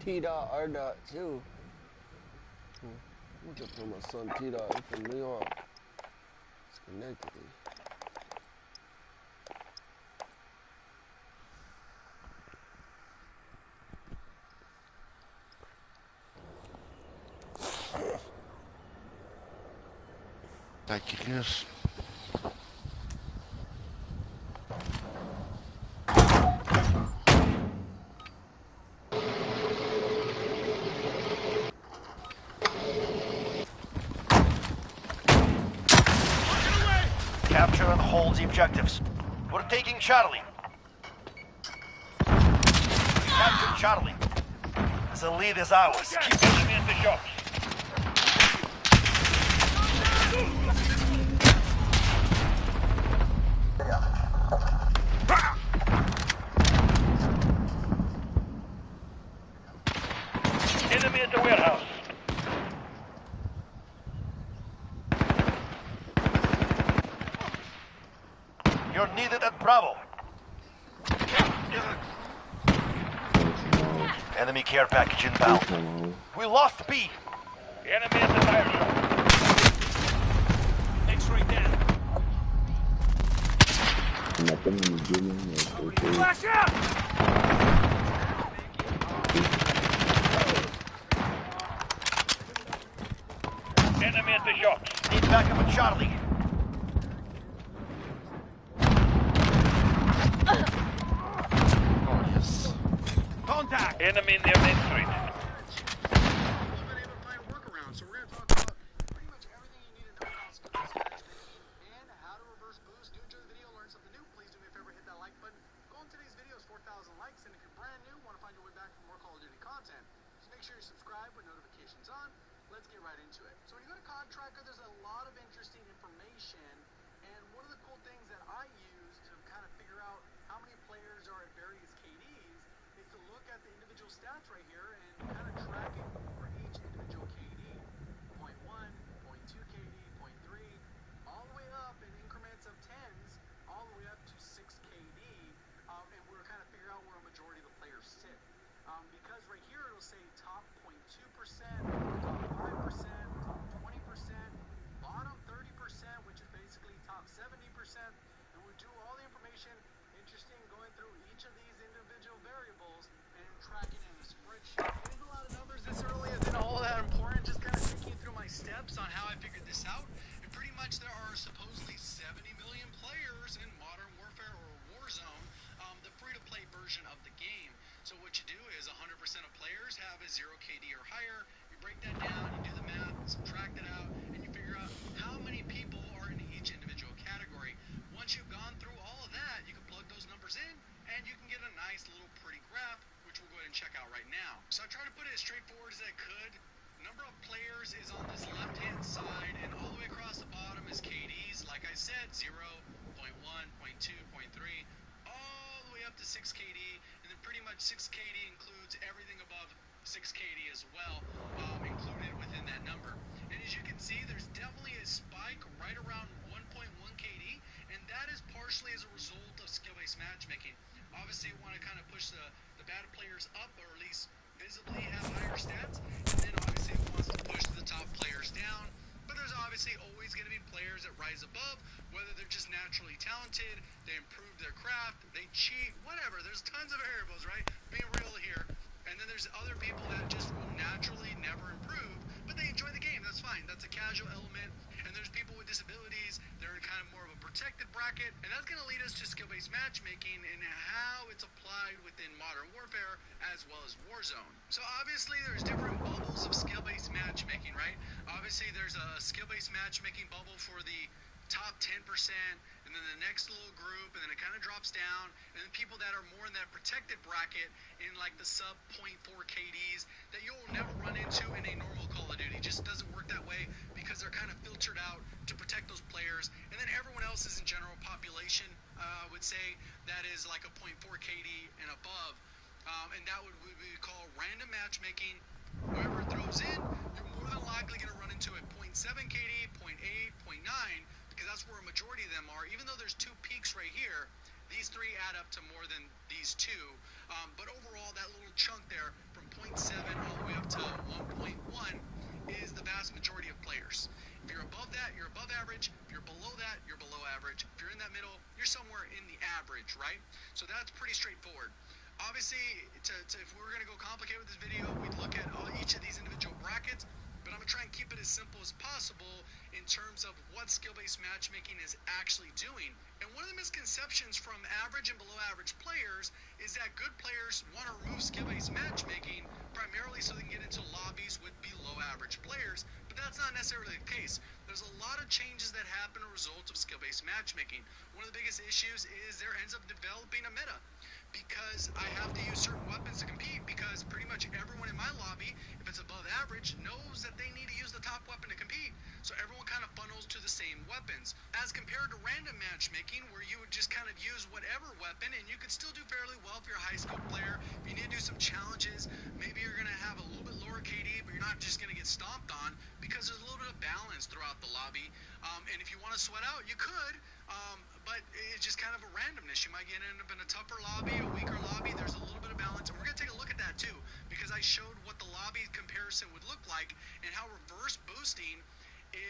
T-Dot, R-Dot, too. Look up for my son T-Dot. He's from New York. It's connected. Taquillos. Capture and hold the objectives. We're taking Charlie. Capture Charlie. The lead is ours. Keep enemy at the shops. Enemy at the warehouse. You're needed at Bravo. Enemy care package inbound. We lost B. Enemy at the tire shop. X-ray down. Flash out! Enemy at the shops. Need backup at Charlie. Oh, yes. Contact. Enemy near Main Street. Let's get right into it. So when you go to Contractor, there's a lot of interesting information, and one of the cool things that I use to kind of figure out how many players are at various KDs is to look at the individual stats right here and kind of track it for each individual KD. 0.1, 0.2 KD, 0.3, all the way up in increments of 10s, all the way up to 6 KD, and we're kind of figure out where a majority of the players sit. Because right here it'll say top 0.2%, top 5%, top 20%, bottom 30%, which is basically top 70%, and we do all the information interesting going through each of these individual variables and tracking it in a spreadsheet. It is a lot of numbers this early, isn't all that important, just kind of taking you through my steps on how I figured this out. And pretty much there are supposedly 70 million players in Modern Warfare or Warzone, the free-to-play version of the game. So what you do is 100% of players have a 0 KD or higher. You break that down, you do the math, subtract it out, and you figure out how many people are in each individual category. Once you've gone through all of that, you can plug those numbers in, and you can get a nice little pretty graph, which we'll go ahead and check out right now. So I tried to put it as straightforward as I could. Number of players is on this left-hand side, and all the way across the bottom is KDs. Like I said, 0, 0.1, 0.2, 0.3, all the way up to 6 KD, and then pretty much 6 KD includes everything above 6 KD as well, included within that number. And as you can see, there's definitely a spike right around 1.1 KD, and that is partially as a result of skill-based matchmaking. Obviously, you want to kind of push the bad players up, or at least visibly have higher stats, and then obviously it wants to push the top players down. But there's obviously always going to be players that rise above, whether they're just naturally talented, they improve their craft, they cheat, whatever. There's tons of variables, right? Being real here. And then there's other people that just will naturally never improve, but they enjoy the game. That's fine. That's a casual element. And there's people with disabilities. They're in kind of more of a protected bracket. And that's going to lead us to skill-based matchmaking and how it's applied within Modern Warfare as well as Warzone. So obviously there's different bubbles of skill-based matchmaking, right? Obviously there's a skill-based matchmaking bubble for the top 10%, and then the next little group, and then it kind of drops down, and then people that are more in that protected bracket in like the sub 0.4 KDs that you'll never run into in a normal Call of Duty. It just doesn't work that way because they're kind of filtered out to protect those players, and then everyone else is in general population, I would say, that is like a 0.4 KD and above, and that would we call random matchmaking. Whoever throws in, you're more than likely going to run into a 0.7 KD, 0.8, 0.9, because that's where a majority of them are. Even though there's 2 peaks right here, these 3 add up to more than these 2. But overall, that little chunk there from 0.7 all the way up to 1.1 is the vast majority of players. If you're above that, you're above average. If you're below that, you're below average. If you're in that middle, you're somewhere in the average, right? So that's pretty straightforward. Obviously, if we were going to go complicated with this video, we'd look at each of these individual brackets, but I'm going to try and keep it as simple as possible in terms of what skill-based matchmaking is actually doing. And one of the misconceptions from average and below average players is that good players want to remove skill-based matchmaking primarily so they can get into lobbies with below average players, but that's not necessarily the case. There's a lot of changes that happen as a result of skill-based matchmaking. One of the biggest issues is there ends up developing a meta, because I have to use certain weapons to compete, because pretty much everyone in my lobby, if it's above average, knows that they need to use the top weapon to compete. So everyone kind of funnels to the same weapons. As compared to random matchmaking, where you would just kind of use whatever weapon, and you could still do fairly well if you're a high skill player. If you need to do some challenges, maybe you're going to have a little bit lower KD, but you're not just going to get stomped on because there's a little bit of balance throughout the lobby. And if you want to sweat out, you could, but it's just kind of a randomness. You might end up in a tougher lobby, a weaker lobby. There's a little bit of balance, and we're going to take a look at that too, because I showed what the lobby comparison would look like and how reverse boosting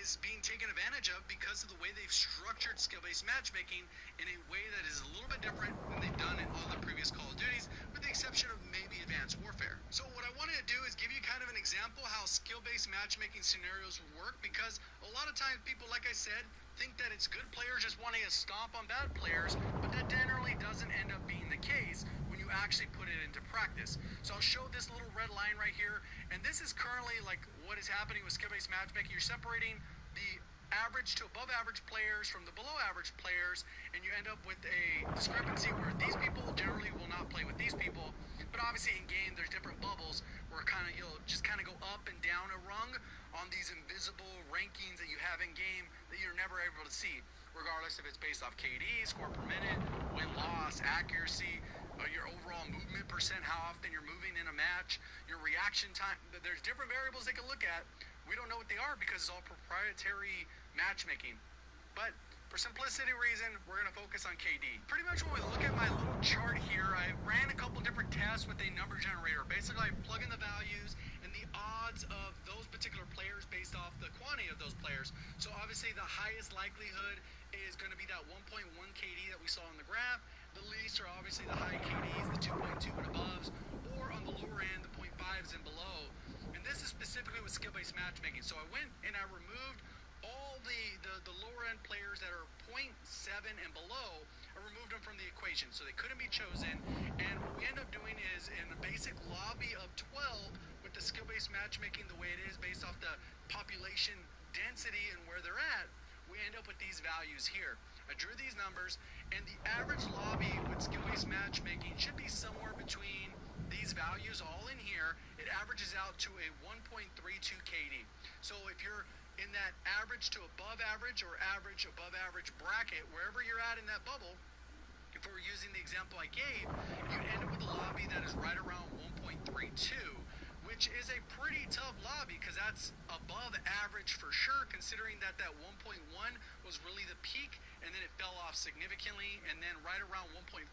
is being taken advantage of because of the way they've structured skill-based matchmaking in a way that is a little bit different than they've done in all the previous Call of Duties, with the exception of maybe Advanced Warfare. So what I wanted to do is give you kind of an example how skill-based matchmaking scenarios would work, because a lot of times people, like I said, think that it's good players just wanting to stomp on bad players, but that generally doesn't end up being the case when you actually put it into practice. So I'll show this little red line right here, and this is currently like what is happening with skill-based matchmaking. You're separating the average to above average players from the below average players, and you end up with a discrepancy where these people generally will not play with these people. But obviously in game there's different bubbles where you'll just kind of go up and down a rung on these invisible rankings that you have in game that you're never able to see, regardless if it's based off KD, score per minute, win-loss, accuracy, your overall movement percent, how often you're moving in a match, your reaction time. There's different variables they can look at. We don't know what they are because it's all proprietary matchmaking. But for simplicity reason, we're going to focus on KD. Pretty much when we look at my little chart here, I ran a couple different tests with a number generator. Basically, I plug in the values and the odds of those particular players based off the quantity of those players. So obviously the highest likelihood is going to be that 1.1 KD that we saw on the graph. The least are obviously the high KDs, the 2.2 and aboves, or on the lower end, the 0.5s and below. And this is specifically with skill-based matchmaking. So I went and I removed all the lower end players that are 0.7 and below. I removed them from the equation, so they couldn't be chosen. And what we end up doing is in a basic lobby of 12 with the skill-based matchmaking the way it is based off the population density and where they're at, we end up with these values here. I drew these numbers, and the average lobby with skill-based matchmaking should be somewhere between these values all in here. It averages out to a 1.32 KD. So if you're in that average to above average or average above average bracket, wherever you're at in that bubble, if we're using the example I gave, you'd end up with a lobby that is right around 1.32, which is a pretty tough lobby because that's above average for sure, considering that 1.1 was really the peak, and then it fell off significantly, and then right around 1.5,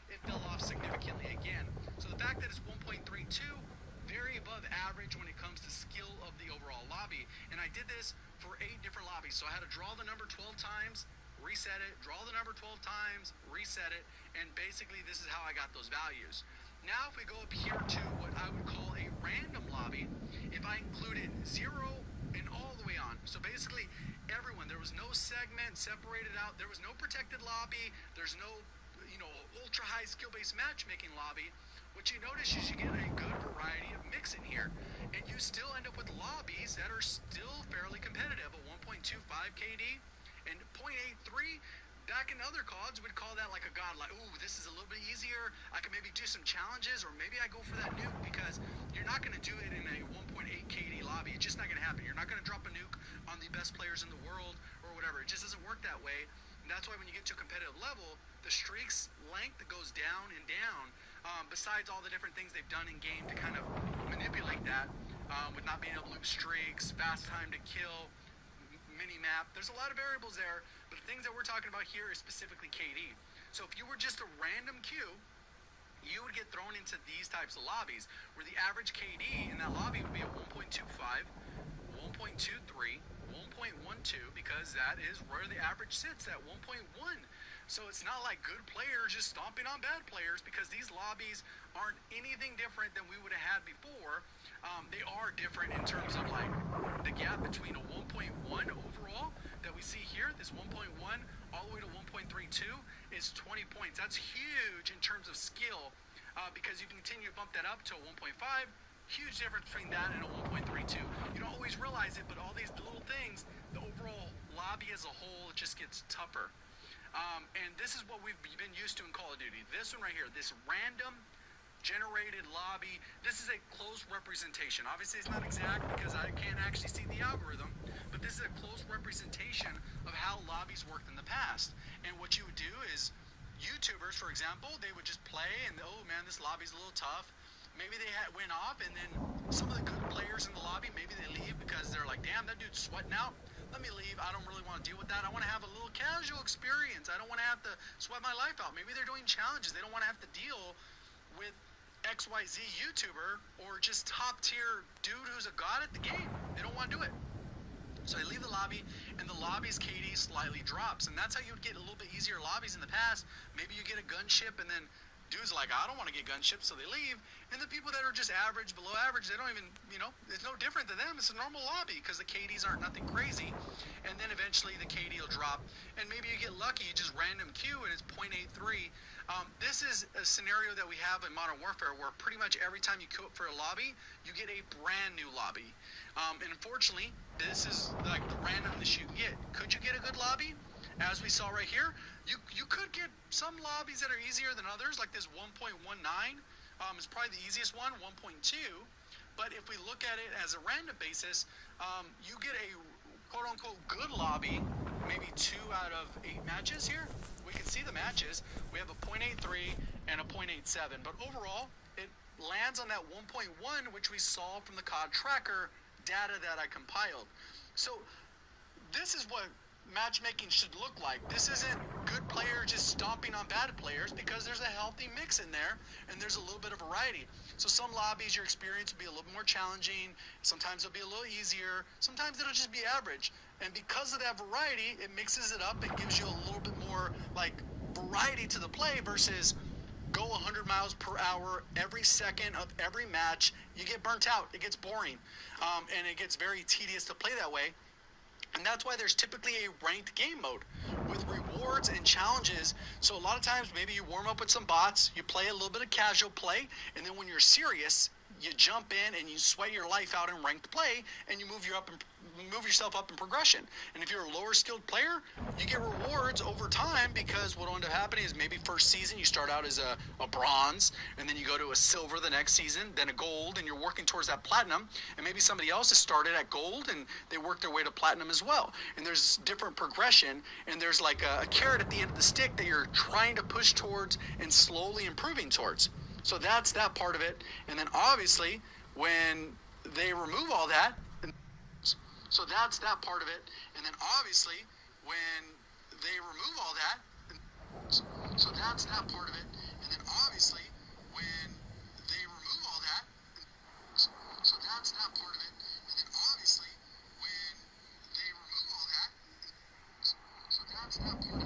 it fell off significantly again. So the fact that it's 1.32, very above average when it comes to skill of the overall lobby. And I did this for 8 different lobbies. So I had to draw the number 12 times, reset it, draw the number 12 times, reset it, and basically this is how I got those values. Now if we go up here to what I would call a random lobby, if I included 0 and all the way on, so basically everyone, there was no segment separated out, there was no protected lobby, there's no ultra high skill-based matchmaking lobby. What you notice is you get a good variety of mix in here, and you still end up with lobbies that are still fairly competitive. A 1.25 KD and 0.83. Back in other CODs, we'd call that like a god, like, ooh, this is a little bit easier. I can maybe do some challenges, or maybe I go for that nuke, because you're not going to do it in a 1.8 KD lobby. It's just not going to happen. You're not going to drop a nuke on the best players in the world or whatever. It just doesn't work that way. And that's why when you get to a competitive level, the streak's length goes down and down. Besides all the different things they've done in game to kind of manipulate that, with not being able to loop streaks, fast time to kill, mini-map. There's a lot of variables there, but the things that we're talking about here is specifically KD. So if you were just a random queue, you would get thrown into these types of lobbies, where the average KD in that lobby would be a 1.25, 1.23, 1.12, because that is where the average sits, at 1.1. So it's not like good players just stomping on bad players, because these lobbies aren't anything different than we would have had before. They are different in terms of like the gap between a 1.1 overall that we see here, this 1.1 all the way to 1.32 is 20 points. That's huge in terms of skill, because you can continue to bump that up to a 1.5. Huge difference between that and a 1.32. You don't always realize it, but all these little things, the overall lobby as a whole just gets tougher. And this is what we've been used to in Call of Duty. This one right here, this random generated lobby, this is a close representation. Obviously it's not exact because I can't actually see the algorithm, but this is a close representation of how lobbies worked in the past. And what you would do is, YouTubers, for example, they would just play and, oh man, this lobby's a little tough. Maybe they went off, and then some of the good players in the lobby, maybe they leave because they're like, damn, damn, that dude's sweating out. Let me leave. I don't really want to deal with that. I want to have a little casual experience. I don't want to have to sweat my life out. Maybe they're doing challenges. They don't want to have to deal with XYZ YouTuber or just top tier dude who's a god at the game. They don't want to do it. So I leave the lobby, and the lobby's KD slightly drops. And that's how you'd get a little bit easier lobbies in the past. Maybe you get a gunship, and then dudes are like, I don't want to get gunships, so they leave. And the people that are just average, below average, they don't even, it's no different than them. It's a normal lobby because the KDs aren't nothing crazy. And then eventually the KD will drop. And maybe you get lucky, you just random queue, and it's 0.83. This is a scenario that we have in Modern Warfare where pretty much every time you queue up for a lobby, you get a brand new lobby. And unfortunately, this is like the randomness you get. Could you get a good lobby? As we saw right here, you could get some lobbies that are easier than others, like this 1.19 is probably the easiest one, 1.2. But if we look at it as a random basis, you get a quote-unquote good lobby, maybe 2 out of 8 matches here. We can see the matches. We have a 0.83 and a 0.87. But overall, it lands on that 1.1, which we saw from the COD tracker data that I compiled. So this is what matchmaking should look like. This isn't good players just stomping on bad players, because there's a healthy mix in there and there's a little bit of variety. So some lobbies, your experience will be a little more challenging, sometimes it'll be a little easier, sometimes it'll just be average. And because of that variety, it mixes it up and gives you a little bit more like variety to the play versus go 100 miles per hour every second of every match. You get burnt out, it gets boring, and it gets very tedious to play that way. And that's why there's typically a ranked game mode with rewards and challenges. So a lot of times maybe you warm up with some bots, you play a little bit of casual play, and then when you're serious, you jump in and you sweat your life out in ranked play, and you move yourself up in progression. And if you're a lower skilled player, you get rewards over time, because what will end up happening is maybe first season you start out as a bronze, and then you go to a silver the next season, then a gold, and you're working towards that platinum. And maybe somebody else has started at gold and they work their way to platinum as well. And there's different progression, and there's like a carrot at the end of the stick that you're trying to push towards and slowly improving towards. So that's that part of it. And then obviously when they remove all that, so that's that part of it. And then obviously when they remove all that, so that's that part of it. And then obviously when they remove all that, so that's that part of it. And then obviously when they remove all that, so that's that part of it.